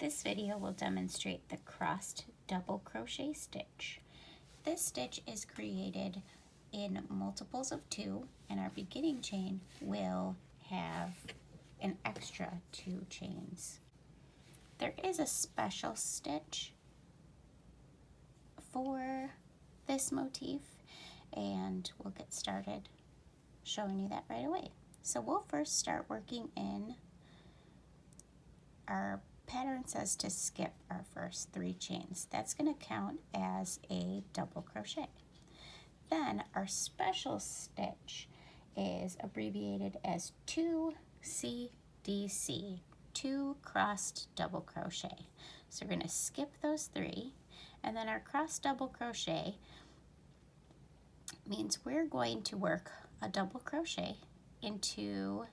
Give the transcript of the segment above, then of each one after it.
This video will demonstrate the crossed double crochet stitch. This stitch is created in multiples of 2, and our beginning chain will have an extra 2 chains. There is a special stitch for this motif, and we'll get started showing you that right away. So we'll first start working in our pattern says to skip our first 3 chains. That's going to count as a double crochet. Then our special stitch is abbreviated as 2CDC, 2 crossed double crochet. So we're going to skip those 3, and then our crossed double crochet means we're going to work a double crochet into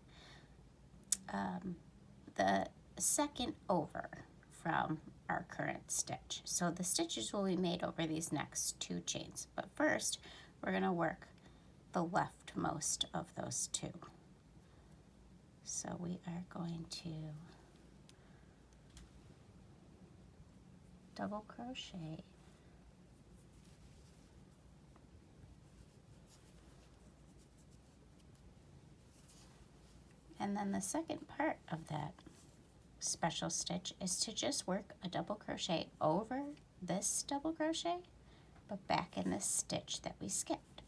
the second over from our current stitch. So the stitches will be made over these next 2 chains, but first we're going to work the leftmost of those 2. So we are going to double crochet and then the second part of that special stitch is to just work a double crochet over this double crochet, but back in this stitch that we skipped.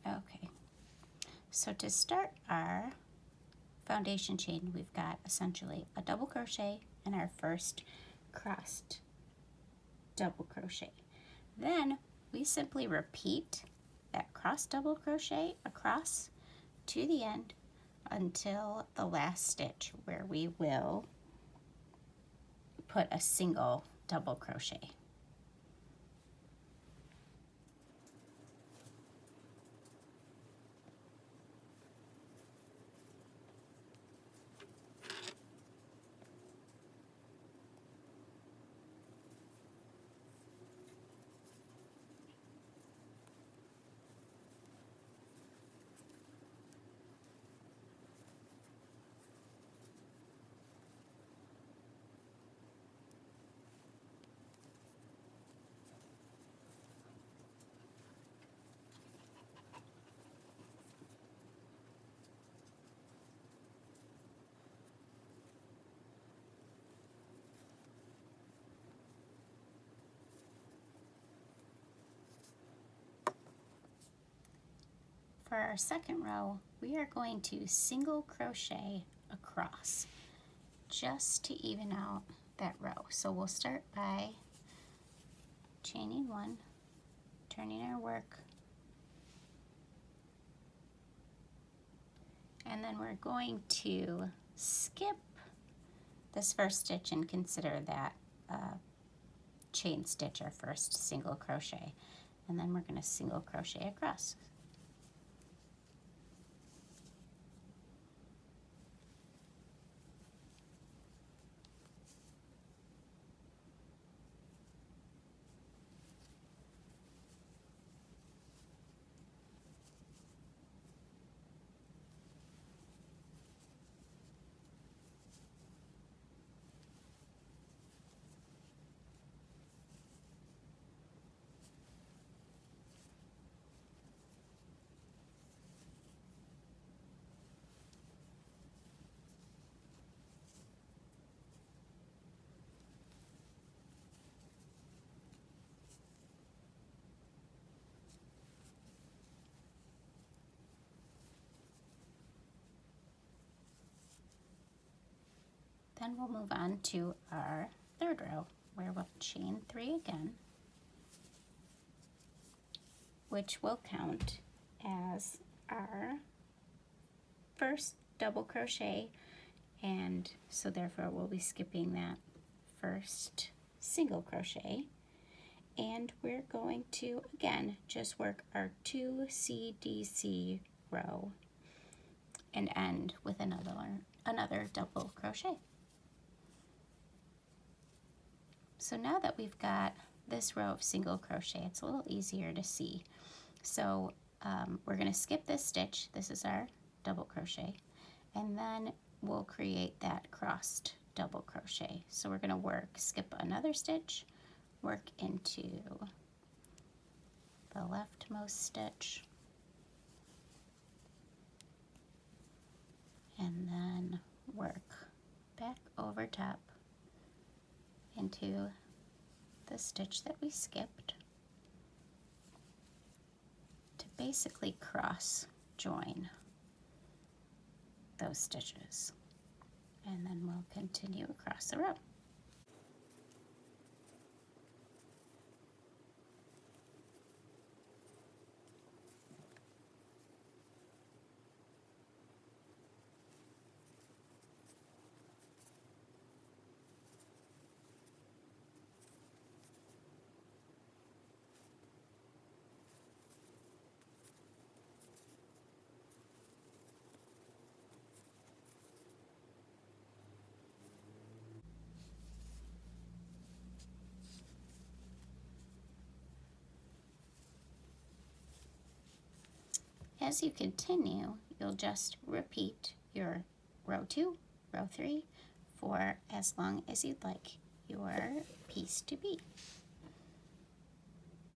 Okay, so to start our foundation chain, we've got essentially a double crochet and our first crossed double crochet. Then we simply repeat that crossed double crochet across to the end until the last stitch, where we will put a single double crochet. For our second row, we are going to single crochet across just to even out that row. So we'll start by chaining 1, turning our work, and then we're going to skip this first stitch and consider that chain stitch our first single crochet, and then we're going to single crochet across. Then we'll move on to our third row, where we'll chain 3 again, which will count as our first double crochet and so therefore we'll be skipping that first single crochet, and we're going to again just work our 2 CDC row and end with another double crochet. So now that we've got this row of single crochet, it's a little easier to see. So we're going to skip this stitch. This is our double crochet, and then we'll create that crossed double crochet. So we're going to skip another stitch, work into the leftmost stitch, and then work back over top into the stitch that we skipped to basically cross join those stitches, and then we'll continue across the row. As you continue, you'll just repeat your row 2, row 3 for as long as you'd like your piece to be.